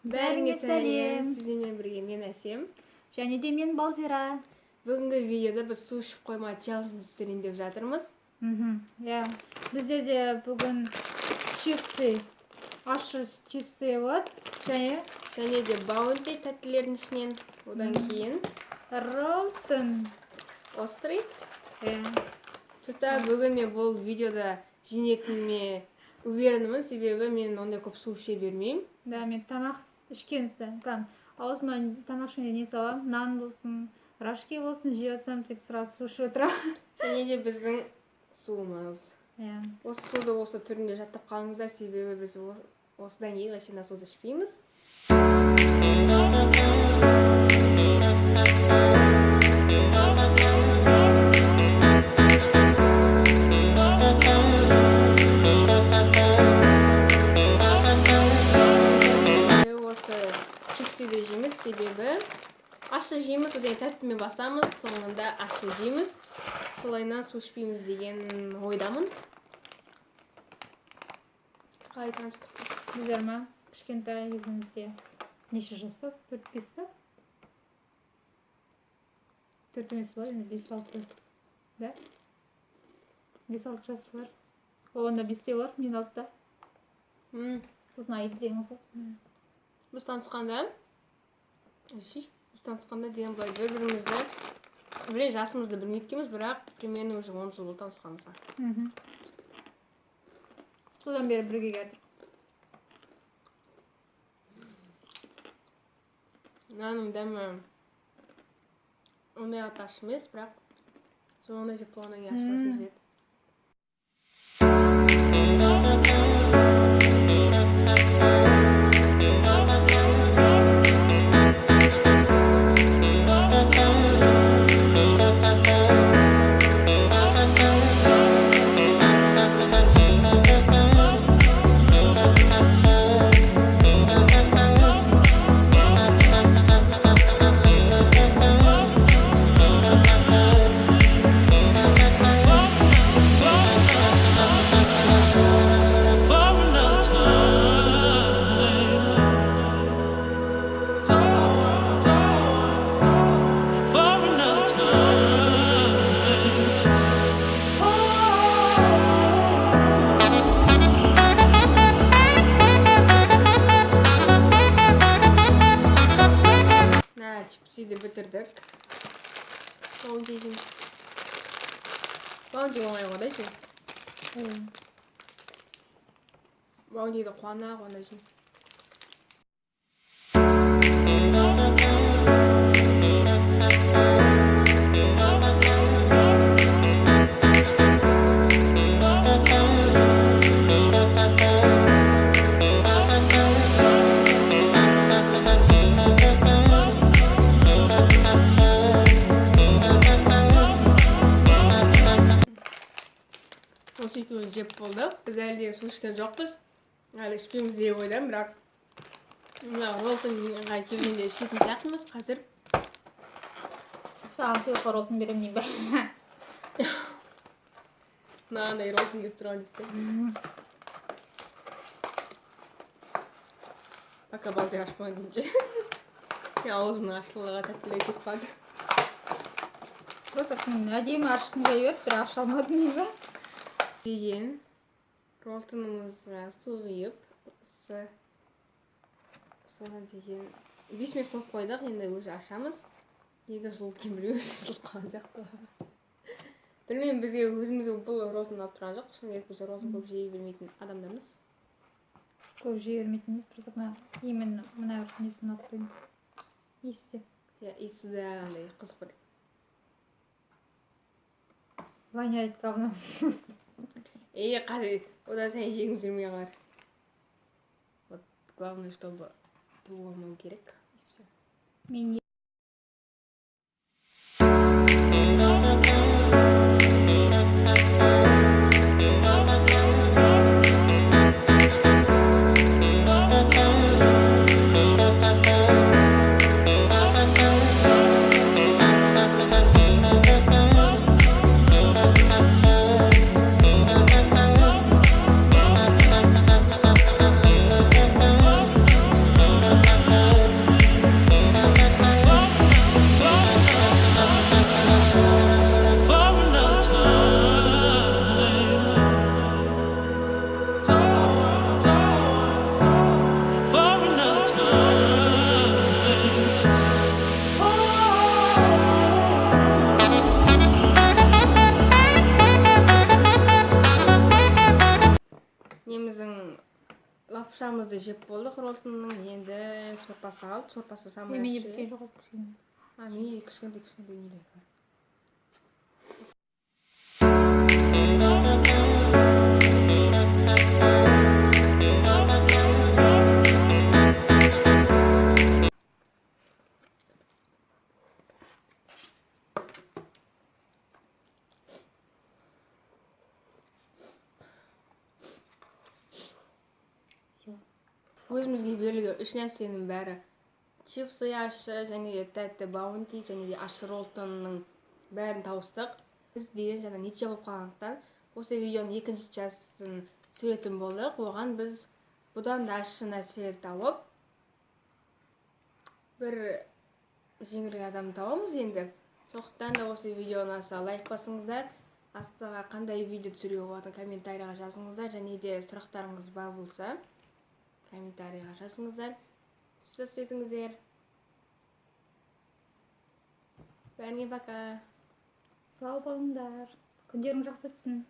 Бәріңе сәлем. Сізбен бірге мен Әсем. Және де мен Балзира. Бүгінгі видеода біз су ішіп қойма челлендж түсірейін деп жатырмыз. Иә. Бізде де бүгін чипсы, ащы чипсы болады. Және де баунти тәттілердің ішінен. Одан кейін Ролтон. острый. Иә. Что-то бүгін мен бұл видеода жеңетініме уверенімін, себебі мен ондай көп су іше бермеймін. Да, мен тамақ ішкен соң, аузыма тамақ ішкенде не саламын, нан болсын, рашки болсын, жеп жатсам тек сразу су ішіп отырамын. Және де біздің суымыз. Иә. Осы суды осы түрінде жаттап қалыңыздар, себебі біз осыдан кейін вообще суды ішпейміз. Жейміз, себебі ащы жейміз, одан тәттімен басамыз, соңында ащы жейміз, солайынан су ішпейміз деген ойдамын. Қалай таныстықпыз? Біздер ма? Кішкентай кезімізде неше жастасыз? 4-5 па? 4 емес болар, енді 5-6. Да? 5-6 жас бар. Онда 5-те бар, мен 6-та. Сосын айды деңіз ғой. Біз танысқанда деген былай бір-бірімізді, біле жасымызды білмейткенбіз, бірақ примерно уже 10 жыл болды танысқанымызға. Содан бері бірге келдік. Наның дәмі ондай ащы емес, бірақ соңында жеп болғаннан кейін ашуға сезіледі. Чипсиді бітірдік. Баунти жейміз. Баунти оңай ғой да жеймін. Баунтиді қуана жеймін. Осы екеуін жеп болды. Біз әлде су ішкен жоқпыз. Әлі ішпейміз деп ойдам, бірақ ролтонға келгенде ішетін сияқтымыз қазір. Саған сыйлыққа ролтон берем дейін бе? Мынандай ролтон келіп тұрған дейді. Пока Балзира ашпаған дейінші. Аузымның ашылыға тәттілігі кетіп қалды. Просто әдемі ашқым келіп еді, бірақ аша алмадым дейін бе? Деген ролтонымызға су құйып, соған деген 5 минут қойып қойдық, енді өзі ашамыз. 2 жыл кейін біреу жыл қалған сияқты. Білмеймін, бізге өзімізге бұл ролтон алып тұрған жоқ, шын керек біз ролтон көп жей бермейтін адамдармыз. Көп жей бермейтініміз, просто именно мына несін алып қойдым. Иісі. Иә, иісі де андай қызық бір. Воняет говно. Қажет, одан сайын жегіміз келмей қалар. Вот, главное, чтобы туылмау керек. Мен жеп болдық роллтонның, енді сорпасы қалды. Сорпасы самый Менде yaxшы. бүте жоқ кішкене. Менде кішкентай нелер бар. Все. Өзімізге берілген 3 нәрсенің бәрі чипсы ащы, және де тәтті баунти, және де ащы роллтонның бәрін тауыстық. Біз деген жаңа нече болып қалғандықтан осы видеоның екінші частысын түсіретін болдық. Оған біз бұдан да ащы нәрселер тауып бір жеңілген адам табамыз енді. Сондықтан да осы видеоны аса лайк басыңыздар. Астыға қандай видео түсіруге болатынын комментарийға жазыңыздар, және де сұрақтарыңыз бар болса комментарийға жазыңыздар. Сөз етіңіздер. Бәріңе пока. Сау болыңдар. Күндерің жақсы өтсін.